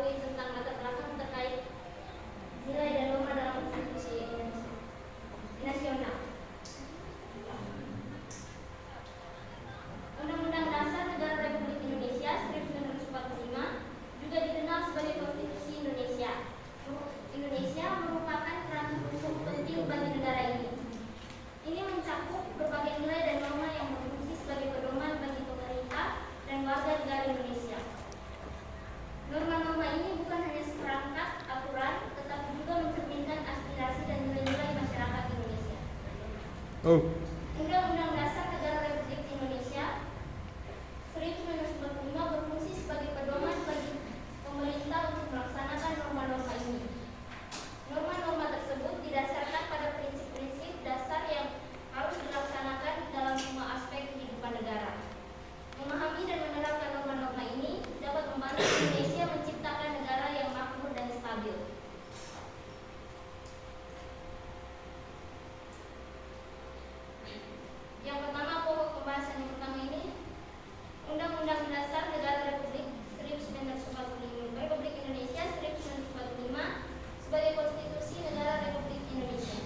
mengetahui tentang latar belakang terkait nilai dan norma dalam konstitusi nasional. Undang-Undang Dasar Negara Republik Indonesia 1945 juga dikenal sebagai Konstitusi Indonesia. Indonesia merupakan kerangka hukum penting bagi negara ini. Ini mencakup berbagai nilai dan norma yang berfungsi sebagai pedoman bagi pemerintah dan warga negara Indonesia. Norma-norma ini bukan hanya seperangkat aturan, tetapi juga mencerminkan aspirasi dan nilai-nilai masyarakat Indonesia. Undang-Undang Dasar Negara Republik Indonesia 1945 berfungsi sebagai pedoman bagi pemerintah untuk melaksanakan norma-norma ini. Norma-norma tersebut didasarkan pada prinsip-prinsip dasar yang harus dilaksanakan dalam semua aspek kehidupan negara. Memahami dan menerapkan norma-norma ini dapat membantu Indonesia menciptakan negara yang makmur dan stabil. Yang pertama, pokok pembahasan yang pertama ini, Undang-Undang Dasar Negara Republik 1945, Republik Indonesia 1945 sebagai Konstitusi Negara Republik Indonesia.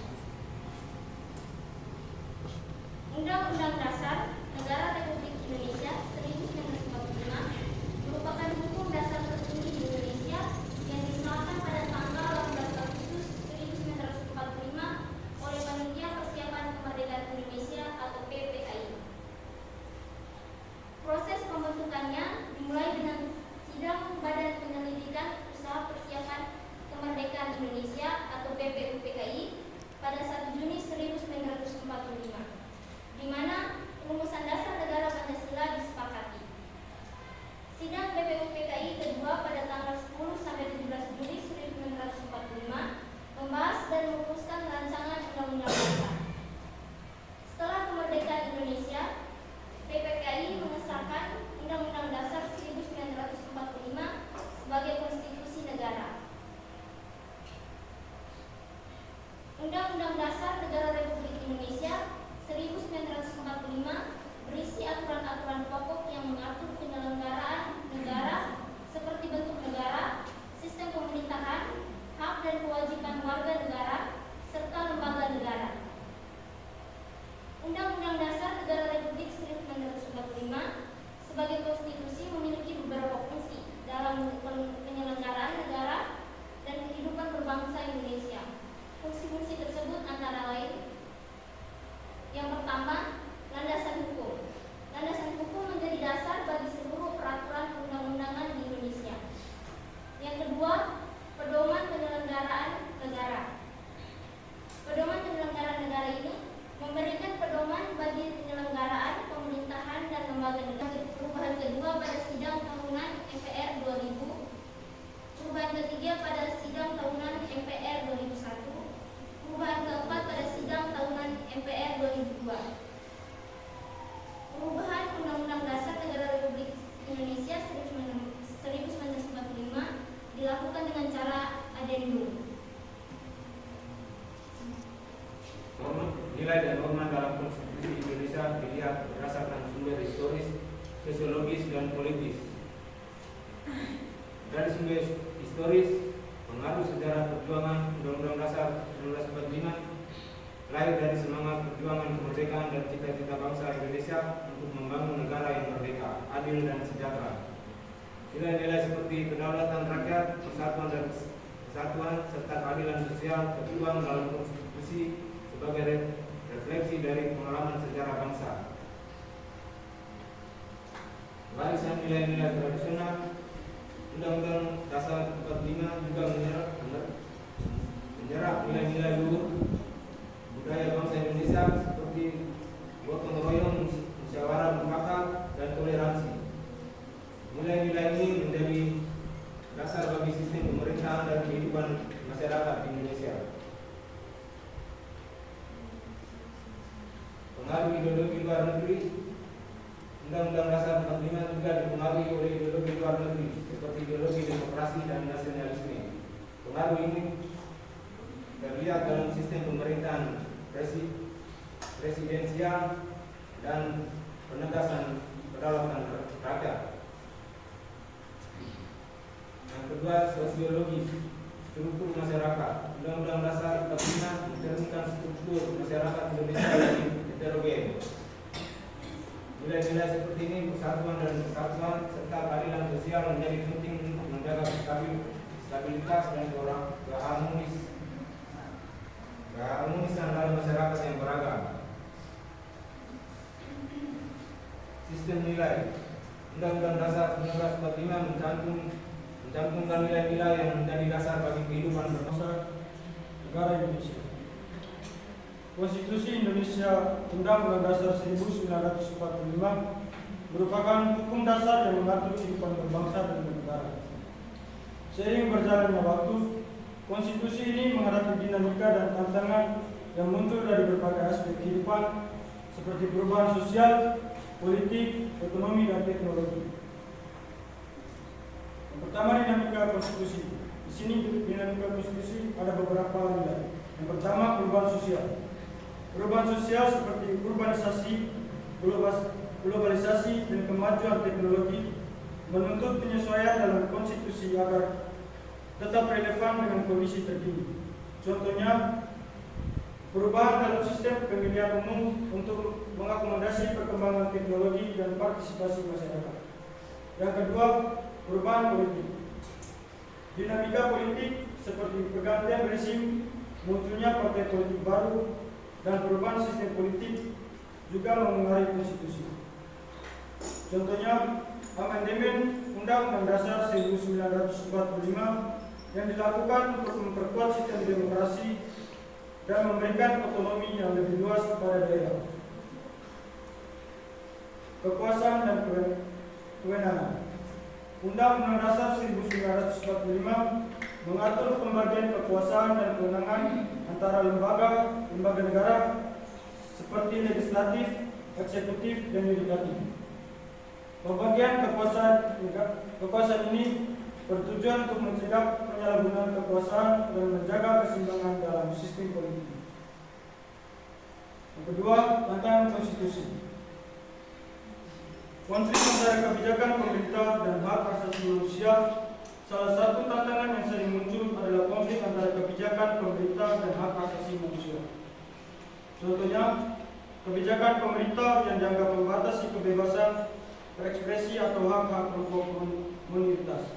Undang-Undang Dasar Negara Republik Indonesia 1945 merupakan hukum dasar tertinggi di Indonesia yang disahkan pada tanggal 18 Agustus 1945 oleh Panitia Persiapan Kemerdekaan Indonesia atau PPKI. Proses pembentukannya dimulai dengan sidang Badan Penyelidikan Usaha Persiapan Kemerdekaan Indonesia atau BPUPKI pada 1 Juni 1945, di mana rumusan dasar negara Pancasila disepakati. Sidang BPUPKI kedua pada tanggal 10 sampai 17 Juli 1945 membahas dan merumuskan rancangan undang-undang dasar. Setelah kemerdekaan Indonesia, PPKI mengesahkan Undang-Undang Dasar 1945 sebagai konstitusi negara. Undang-Undang Dasar Negara Republik Indonesia 1945 berisi aturan-aturan pokok yang mengatur penyelenggaraan negara seperti bentuk negara, sistem pemerintahan, hak dan kewajiban warga negara, serta lembaga negara. Undang-Undang Dasar Negara Republik 1945 sebagai konstitusi memiliki beberapa fungsi dalam penyelenggaraan negara dan kehidupan berbangsa Indonesia. Fungsi-fungsi tersebut antara lain: yang pertama, landasan hukum. Landasan hukum menjadi dasar bagi seluruh peraturan perundang-undangan di Indonesia. Yang kedua, pedoman penyelenggaraan negara. Pedoman penyelenggaraan negara ini memberikan pedoman bagi penyelenggaraan pemerintahan dan lembaga negara. Perubahan kedua pada sidang tahunan MPR 2000. Perubahan ketiga pada sidang tahunan MPR 2001. Perubahan keempat pada sidang tahunan MPR 2002. Perubahan Undang-Undang Dasar Negara Republik Indonesia 1945 dilakukan dengan cara adendum. Nilai dan norma dalam konstitusi Indonesia dilihat berdasarkan sumber historis, sosiologis, dan politis. Dari sumber historis, pengaruh sejarah perjuangan Undang-Undang Dasar 1945 lahir dari semangat perjuangan kemerdekaan dan cita-cita bangsa Indonesia untuk membangun negara yang merdeka, adil, dan sejahtera. Nilai-nilai seperti kedaulatan rakyat, persatuan, serta keadilan sosial tertuang dalam konstitusi sebagai refleksi dari pengalaman sejarah bangsa. Warisan nilai-nilai tradisional, Undang-Undang Dasar 45 juga menyerap nilai-nilai luhur budaya bangsa Indonesia seperti gotong royong, musyawarah mufakat, dan toleransi. Nilai-nilai ini menjadi dasar bagi sistem pemerintahan dan kehidupan masyarakat di Indonesia. Pengaruh ideologi luar negeri, Undang-Undang Dasar 45 juga dipengaruhi oleh ideologi luar negeri seperti ideologi demokrasi dan nasionalisme. Pengaruh ini terlihat dalam sistem pemerintahan presidensial dan penegasan kedaulatan rakyat. Yang kedua, sosiologi, struktur masyarakat. Undang-Undang Dasar 45 mencerminkan struktur masyarakat Indonesia yang heterogen. Nilai-nilai seperti ini, persatuan dan kesatuan serta keadilan sosial menjadi penting untuk menjaga stabilitas dan keharmonisan dalam masyarakat yang beragam. Sistem nilai. Undang-Undang Dasar 1945 mencantumkan nilai-nilai yang menjadi dasar bagi kehidupan berbangsa negara Indonesia. Konstitusi Indonesia Undang-Undang Dasar 1945 merupakan hukum dasar yang mengatur kehidupan berbangsa dan bernegara. Seiring berjalannya waktu, konstitusi ini menghadapi dinamika dan tantangan yang muncul dari berbagai aspek kehidupan seperti perubahan sosial, politik, ekonomi, dan teknologi. Yang pertama, dinamika konstitusi. Di sini dinamika konstitusi ada beberapa nilai. Yang pertama, perubahan sosial. Perubahan sosial seperti urbanisasi, globalisasi, dan kemajuan teknologi menuntut penyesuaian dalam konstitusi agar tetap relevan dengan kondisi terkini. Contohnya, perubahan dalam sistem pemilihan umum untuk mengakomodasi perkembangan teknologi dan partisipasi masyarakat. Yang kedua, perubahan politik. Dinamika politik seperti pergantian rezim, munculnya partai politik baru, dan perubahan sistem politik juga memengaruhi konstitusi. Contohnya, amandemen Undang-Undang Dasar 1945 yang dilakukan untuk memperkuat sistem demokrasi dan memberikan otonomi yang lebih luas kepada daerah. Kekuasaan dan kewenangan. Undang-Undang Dasar 1945 mengatur pembagian kekuasaan dan kewenangan antara lembaga negara seperti legislatif, eksekutif, dan yudikatif. Pembagian kekuasaan ini bertujuan untuk mencegah penyalahgunaan kekuasaan dan menjaga keseimbangan dalam sistem politik. Yang kedua, tantangan konstitusi. Konflik antara kebijakan pemerintah dan hak asasi manusia. Salah satu tantangan yang sering muncul adalah konflik antara kebijakan pemerintah dan hak asasi manusia. Contohnya, kebijakan pemerintah yang dianggap membatasi kebebasan berekspresi atau hak-hak kelompok minoritas.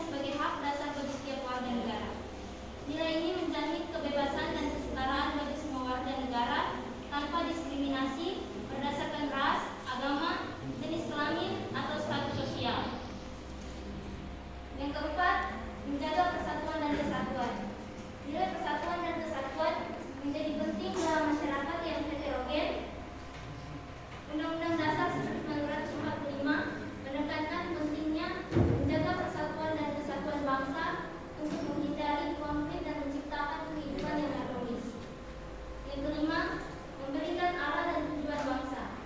Sebagai hak dasar bagi setiap warga negara. Nilai ini menjamin kebebasan dan kesetaraan bagi semua warga negara tanpa diskriminasi berdasarkan ras, agama, jenis kelamin, atau status sosial. Yang keempat, menjaga persatuan dan kesatuan. Nilai persatuan dan kesatuan menjadi penting dalam masyarakat yang heterogen. Undang-Undang Dasar 1945 menekankan pentingnya menjaga persatuan dan kesatuan bangsa untuk menghindari konflik dan menciptakan kehidupan yang harmonis. Yang kelima, memberikan arah dan tujuan bangsa.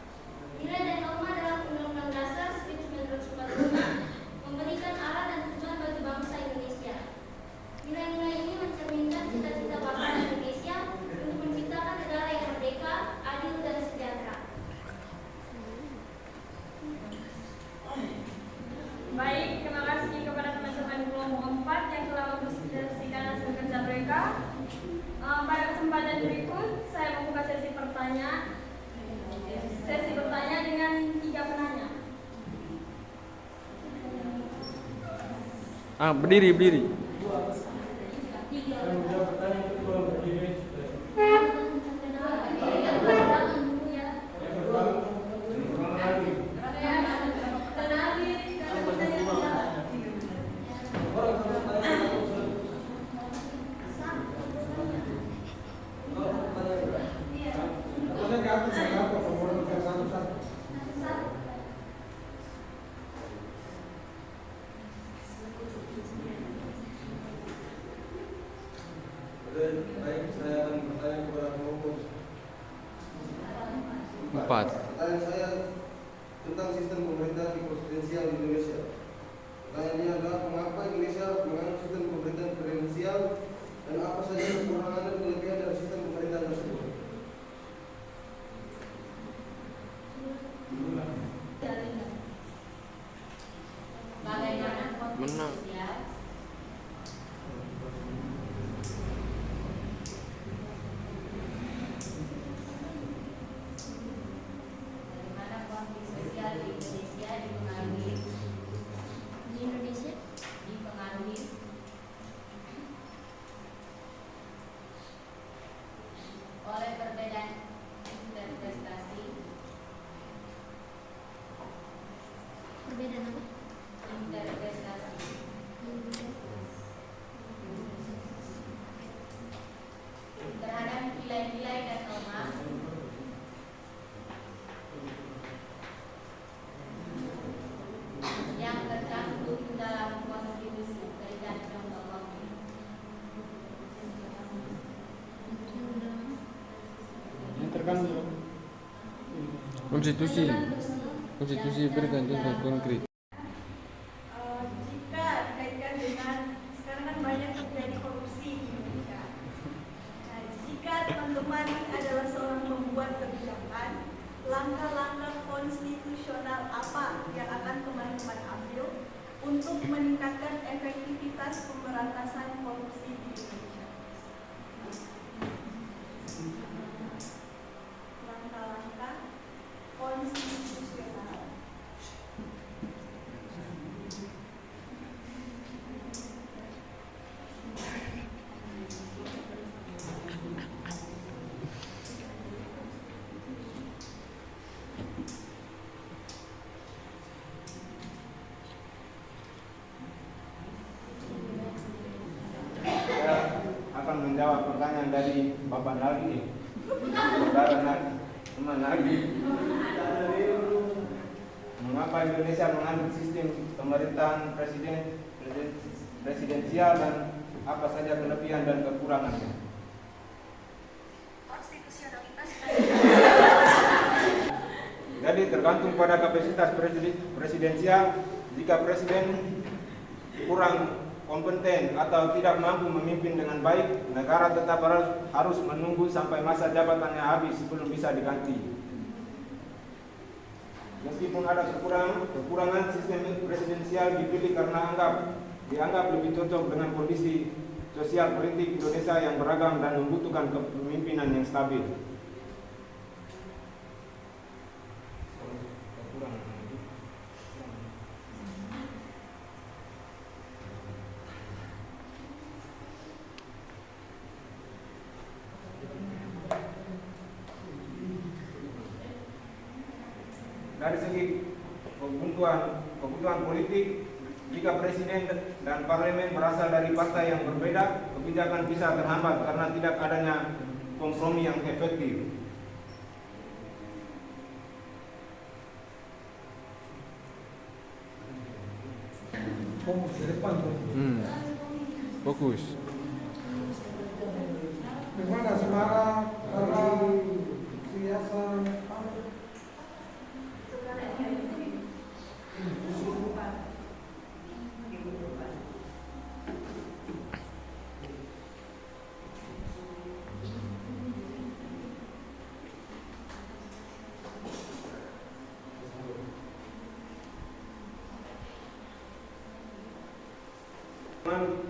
Nilai dan norma dalam Undang-Undang Dasar 1945 memberikan arah dan tujuan bagi bangsa Indonesia. Nilai-nilai ini mencerminkan cita-cita bangsa Indonesia untuk menciptakan negara yang merdeka, adil, dan sejahtera. Baik, terima kasih kepada teman-teman kelompok 4 yang telah mempresentasikan hasil kerja mereka. Pada kesempatan berikut, saya membuka sesi bertanya dengan 3 penanya. Berdiri. Baik, saya akan bertanya kepada kelompok 4. Pertanyaan saya tentang sistem pemerintahan di presidensial di Indonesia. Pertanyaannya adalah mengapa Indonesia menganut sistem pemerintahan presidensial dan apa saja kekurangan dan kelebihan dari sistem pemerintahan tersebut? Konstitusi berikan contoh konkret. Jika dikaitkan dengan sekarang kan banyak terjadi korupsi di Indonesia. Nah, jika teman-teman adalah seorang pembuat kebijakan, langkah-langkah konstitusional apa yang akan teman-teman ambil untuk meningkatkan efektivitas pemberantasan korupsi di Indonesia? Langkah-langkah konstitusional. Saya akan menjawab pertanyaan dari Bapak Nagi, saudara Nagi, teman Nagi. Mengapa Indonesia mengambil sistem pemerintahan presidensial dan apa saja kelebihan dan kekurangannya? Jadi tergantung pada kapasitas presidensial. Jika presiden kurang kompeten atau tidak mampu memimpin dengan baik, negara tetap harus menunggu sampai masa jabatannya habis sebelum bisa diganti. Meskipun ada kekurangan sistem presidensial dipilih karena dianggap lebih cocok dengan kondisi sosial politik Indonesia yang beragam dan membutuhkan kepemimpinan yang stabil. Dari segi kebutuhan politik, jika presiden dan parlemen berasal dari partai yang berbeda, kebijakan bisa terhambat karena tidak adanya kompromi yang efektif. Fokus ke depan tuh. Fokus. Bagaimana sekarang karena siasat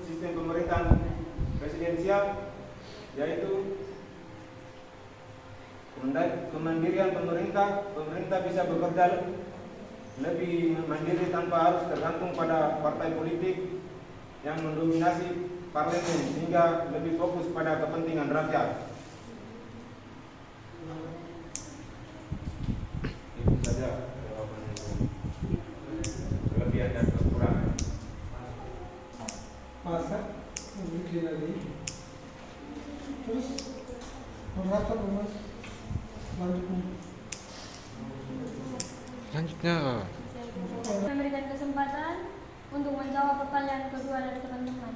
sistem pemerintahan presidensial, yaitu kemandirian pemerintah bisa bekerja lebih mandiri tanpa harus tergantung pada partai politik yang mendominasi parlemen, sehingga lebih fokus pada kepentingan rakyat. Itu saja jawabannya. Kelebihan dan kekurangan. masa mungkin lagi. Terus moderator mas lanjut. Selanjutnya, Memberikan kesempatan untuk menjawab pertanyaan kedua dari teman-teman.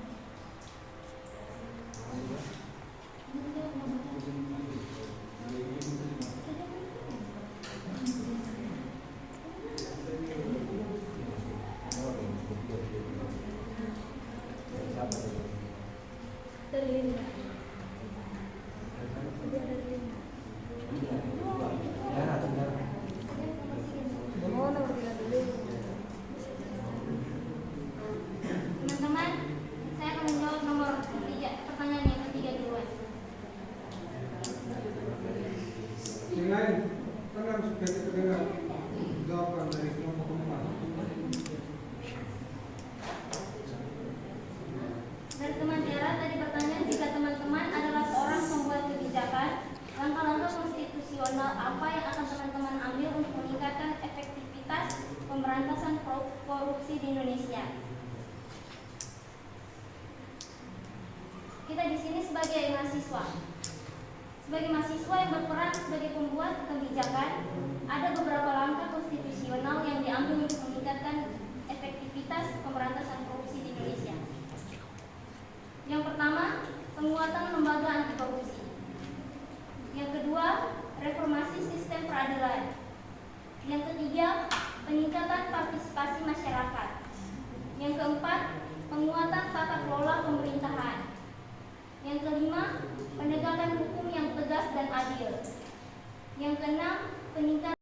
Dari Linda. Teman-teman, saya akan menjawab nomor 3, pertanyaan yang ketiga duluan. Yang lain kan harus kita dengar jawaban dari kelompok keempat. Dari teman Era tadi pertanyaan, jika teman-teman adalah seorang pembuat kebijakan, langkah-langkah konstitusional apa yang akan teman-teman ambil untuk meningkatkan efektivitas pemberantasan korupsi di Indonesia? Kita di sini sebagai mahasiswa yang berperan sebagai pembuat kebijakan, ada beberapa langkah konstitusional yang diambil untuk meningkatkan efektivitas pemberantasan korupsi di Indonesia. Yang pertama, penguatan lembaga anti korupsi. Yang kedua, reformasi sistem peradilan. Yang ketiga, peningkatan partisipasi masyarakat. Yang keempat, penguatan tata kelola pemerintahan. Yang kelima, penegakan hukum yang tegas dan adil. Yang keenam, peningkatan